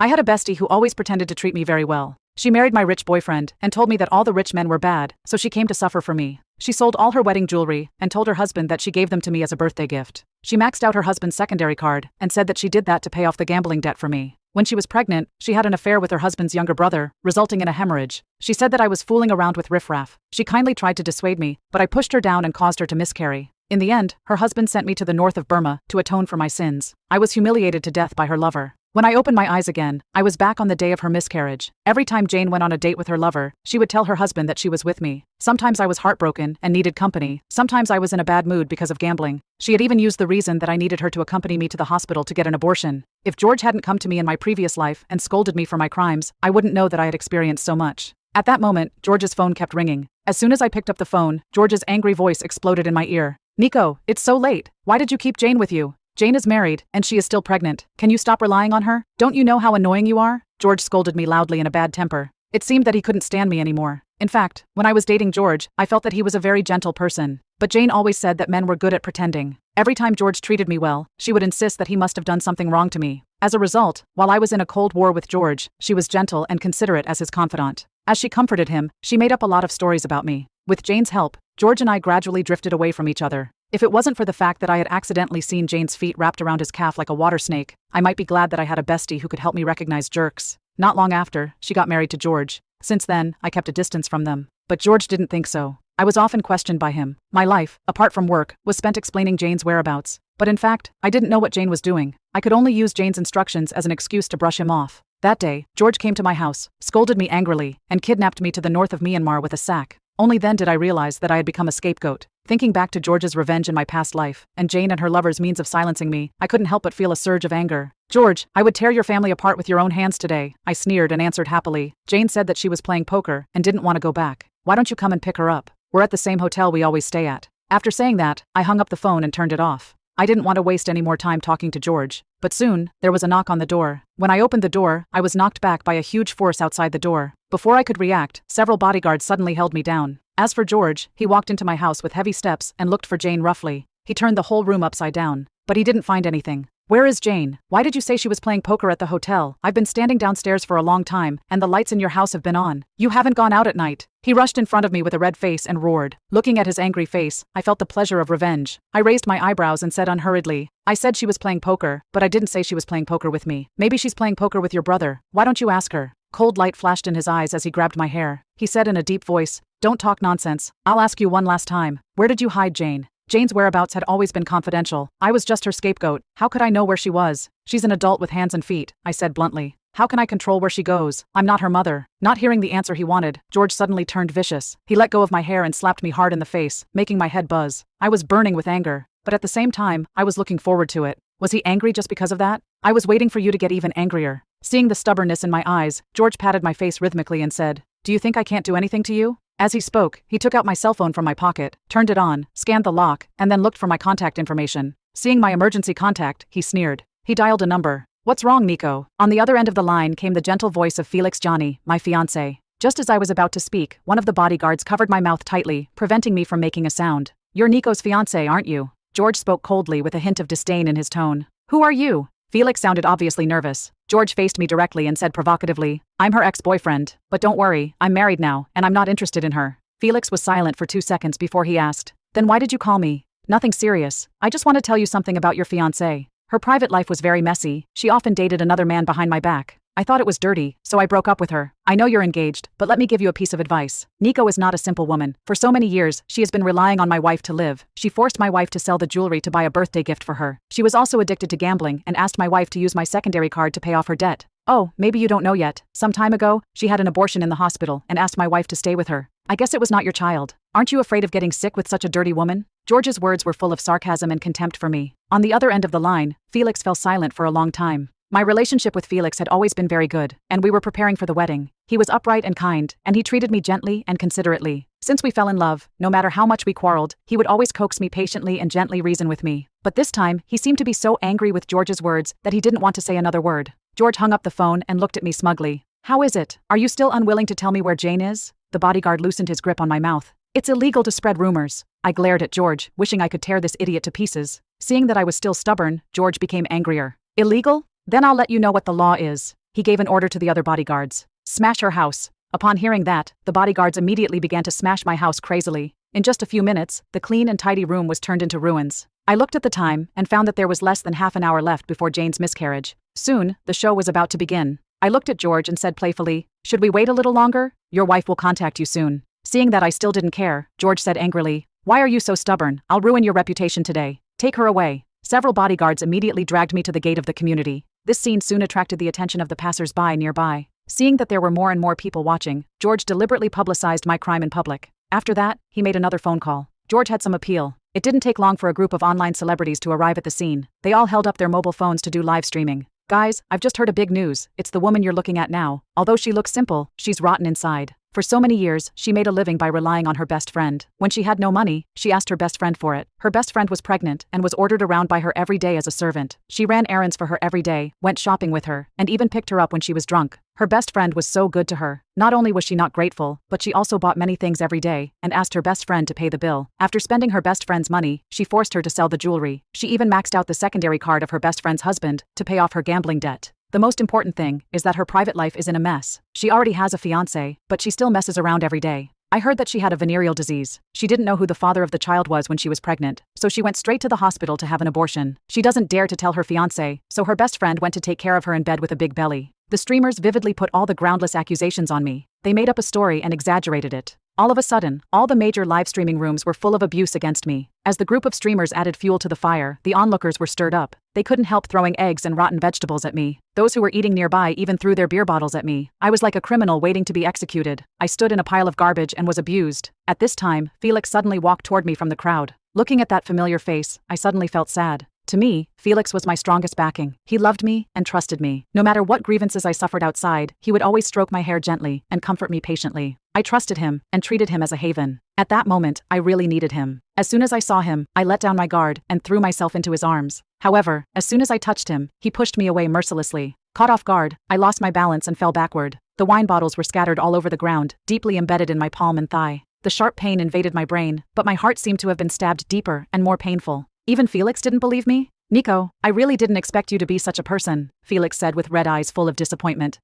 I had a bestie who always pretended to treat me very well. She married my rich boyfriend and told me that all the rich men were bad, so she came to suffer for me. She sold all her wedding jewelry and told her husband that she gave them to me as a birthday gift. She maxed out her husband's secondary card and said that she did that to pay off the gambling debt for me. When she was pregnant, she had an affair with her husband's younger brother, resulting in a hemorrhage. She said that I was fooling around with riffraff. She kindly tried to dissuade me, but I pushed her down and caused her to miscarry. In the end, her husband sent me to the north of Burma to atone for my sins. I was humiliated to death by her lover. When I opened my eyes again, I was back on the day of her miscarriage. Every time Jane went on a date with her lover, she would tell her husband that she was with me. Sometimes I was heartbroken and needed company. Sometimes I was in a bad mood because of gambling. She had even used the reason that I needed her to accompany me to the hospital to get an abortion. If George hadn't come to me in my previous life and scolded me for my crimes, I wouldn't know that I had experienced so much. At that moment, George's phone kept ringing. As soon as I picked up the phone, George's angry voice exploded in my ear. "Nico, it's so late. Why did you keep Jane with you? Jane is married, and she is still pregnant. Can you stop relying on her? Don't you know how annoying you are?" George scolded me loudly in a bad temper. It seemed that he couldn't stand me anymore. In fact, when I was dating George, I felt that he was a very gentle person. But Jane always said that men were good at pretending. Every time George treated me well, she would insist that he must have done something wrong to me. As a result, while I was in a cold war with George, she was gentle and considerate as his confidant. As she comforted him, she made up a lot of stories about me. With Jane's help, George and I gradually drifted away from each other. If it wasn't for the fact that I had accidentally seen Jane's feet wrapped around his calf like a water snake, I might be glad that I had a bestie who could help me recognize jerks. Not long after, she got married to George. Since then, I kept a distance from them. But George didn't think so. I was often questioned by him. My life, apart from work, was spent explaining Jane's whereabouts. But in fact, I didn't know what Jane was doing. I could only use Jane's instructions as an excuse to brush him off. That day, George came to my house, scolded me angrily, and kidnapped me to the north of Myanmar with a sack. Only then did I realize that I had become a scapegoat. Thinking back to George's revenge in my past life, and Jane and her lover's means of silencing me, I couldn't help but feel a surge of anger. "George, I would tear your family apart with your own hands today," I sneered and answered happily. Jane said that she was playing poker and didn't want to go back. "Why don't you come and pick her up? We're at the same hotel we always stay at." After saying that, I hung up the phone and turned it off. I didn't want to waste any more time talking to George. But soon, there was a knock on the door. When I opened the door, I was knocked back by a huge force outside the door. Before I could react, several bodyguards suddenly held me down. As for George, he walked into my house with heavy steps and looked for Jane roughly. He turned the whole room upside down. But he didn't find anything. "Where is Jane? Why did you say she was playing poker at the hotel? I've been standing downstairs for a long time, and the lights in your house have been on. You haven't gone out at night." He rushed in front of me with a red face and roared. Looking at his angry face, I felt the pleasure of revenge. I raised my eyebrows and said unhurriedly, "I said she was playing poker, but I didn't say she was playing poker with me. Maybe she's playing poker with your brother. Why don't you ask her?" Cold light flashed in his eyes as he grabbed my hair. He said in a deep voice, "Don't talk nonsense. I'll ask you one last time. Where did you hide Jane?" Jane's whereabouts had always been confidential. I was just her scapegoat. How could I know where she was? "She's an adult with hands and feet," I said bluntly. "How can I control where she goes? I'm not her mother." Not hearing the answer he wanted, George suddenly turned vicious. He let go of my hair and slapped me hard in the face, making my head buzz. I was burning with anger, but at the same time, I was looking forward to it. Was he angry just because of that? "I was waiting for you to get even angrier." Seeing the stubbornness in my eyes, George patted my face rhythmically and said, "Do you think I can't do anything to you?" As he spoke, he took out my cell phone from my pocket, turned it on, scanned the lock, and then looked for my contact information. Seeing my emergency contact, he sneered. He dialed a number. "What's wrong, Nico?" On the other end of the line came the gentle voice of Felix Johnny, my fiancé. Just as I was about to speak, one of the bodyguards covered my mouth tightly, preventing me from making a sound. "You're Nico's fiancé, aren't you?" George spoke coldly with a hint of disdain in his tone. "Who are you?" Felix sounded obviously nervous. George faced me directly and said provocatively, "I'm her ex-boyfriend. But don't worry, I'm married now, and I'm not interested in her." Felix was silent for 2 seconds before he asked, "Then why did you call me?" "Nothing serious. I just want to tell you something about your fiancée. Her private life was very messy. She often dated another man behind my back. I thought it was dirty, so I broke up with her. I know you're engaged, but let me give you a piece of advice. Nico is not a simple woman. For so many years, she has been relying on my wife to live. She forced my wife to sell the jewelry to buy a birthday gift for her. She was also addicted to gambling and asked my wife to use my secondary card to pay off her debt. Oh, maybe you don't know yet. Some time ago, she had an abortion in the hospital and asked my wife to stay with her. I guess it was not your child. Aren't you afraid of getting sick with such a dirty woman?" George's words were full of sarcasm and contempt for me. On the other end of the line, Felix fell silent for a long time. My relationship with Felix had always been very good, and we were preparing for the wedding. He was upright and kind, and he treated me gently and considerately. Since we fell in love, no matter how much we quarreled, he would always coax me patiently and gently reason with me. But this time, he seemed to be so angry with George's words that he didn't want to say another word. George hung up the phone and looked at me smugly. "How is it? Are you still unwilling to tell me where Jane is?" The bodyguard loosened his grip on my mouth. "It's illegal to spread rumors." I glared at George, wishing I could tear this idiot to pieces. Seeing that I was still stubborn, George became angrier. "Illegal? Then I'll let you know what the law is." He gave an order to the other bodyguards. Smash her house. Upon hearing that, the bodyguards immediately began to smash my house crazily. In just a few minutes, the clean and tidy room was turned into ruins. I looked at the time and found that there was less than half an hour left before Jane's miscarriage. Soon, the show was about to begin. I looked at George and said playfully, "Should we wait a little longer? Your wife will contact you soon." Seeing that I still didn't care, George said angrily, "Why are you so stubborn? I'll ruin your reputation today. Take her away." Several bodyguards immediately dragged me to the gate of the community. This scene soon attracted the attention of the passers-by nearby. Seeing that there were more and more people watching, George deliberately publicized my crime in public. After that, he made another phone call. George had some appeal. It didn't take long for a group of online celebrities to arrive at the scene. They all held up their mobile phones to do live streaming. "Guys, I've just heard a big news. It's the woman you're looking at now. Although she looks simple, she's rotten inside. For so many years, she made a living by relying on her best friend. When she had no money, she asked her best friend for it. Her best friend was pregnant and was ordered around by her every day as a servant. She ran errands for her every day, went shopping with her, and even picked her up when she was drunk. Her best friend was so good to her. Not only was she not grateful, but she also bought many things every day and asked her best friend to pay the bill. After spending her best friend's money, she forced her to sell the jewelry. She even maxed out the secondary card of her best friend's husband to pay off her gambling debt. The most important thing is that her private life is in a mess. She already has a fiancé, but she still messes around every day. I heard that she had a venereal disease. She didn't know who the father of the child was when she was pregnant, so she went straight to the hospital to have an abortion. She doesn't dare to tell her fiancé, so her best friend went to take care of her in bed with a big belly. The streamers vividly put all the groundless accusations on me. They made up a story and exaggerated it. All of a sudden, all the major live streaming rooms were full of abuse against me. As the group of streamers added fuel to the fire, the onlookers were stirred up. They couldn't help throwing eggs and rotten vegetables at me. Those who were eating nearby even threw their beer bottles at me. I was like a criminal waiting to be executed. I stood in a pile of garbage and was abused. At this time, Felix suddenly walked toward me from the crowd. Looking at that familiar face, I suddenly felt sad. To me, Felix was my strongest backing. He loved me and trusted me. No matter what grievances I suffered outside, he would always stroke my hair gently and comfort me patiently. I trusted him and treated him as a haven. At that moment, I really needed him. As soon as I saw him, I let down my guard and threw myself into his arms. However, as soon as I touched him, he pushed me away mercilessly. Caught off guard, I lost my balance and fell backward. The wine bottles were scattered all over the ground, deeply embedded in my palm and thigh. The sharp pain invaded my brain, but my heart seemed to have been stabbed deeper and more painful. Even Felix didn't believe me? "Nico, I really didn't expect you to be such a person," Felix said with red eyes full of disappointment.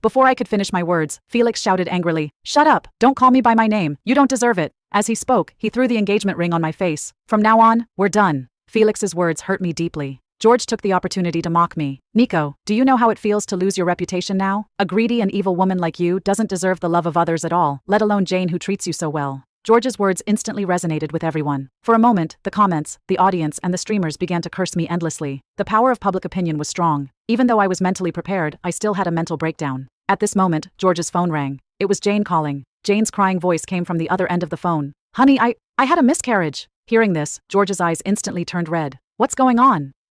Before I could finish my words, Felix shouted angrily, "Shut up! Don't call me by my name, you don't deserve it." As he spoke, he threw the engagement ring on my face. "From now on, we're done." Felix's words hurt me deeply. George took the opportunity to mock me. "Nico, do you know how it feels to lose your reputation now? A greedy and evil woman like you doesn't deserve the love of others at all, let alone Jane who treats you so well." George's words instantly resonated with everyone. For a moment, the comments, the audience, and the streamers began to curse me endlessly. The power of public opinion was strong. Even though I was mentally prepared, I still had a mental breakdown. At this moment, George's phone rang. It was Jane calling. Jane's crying voice came from the other end of the phone. "Honey, I had a miscarriage." Hearing this, George's eyes instantly turned red. "What's going on?"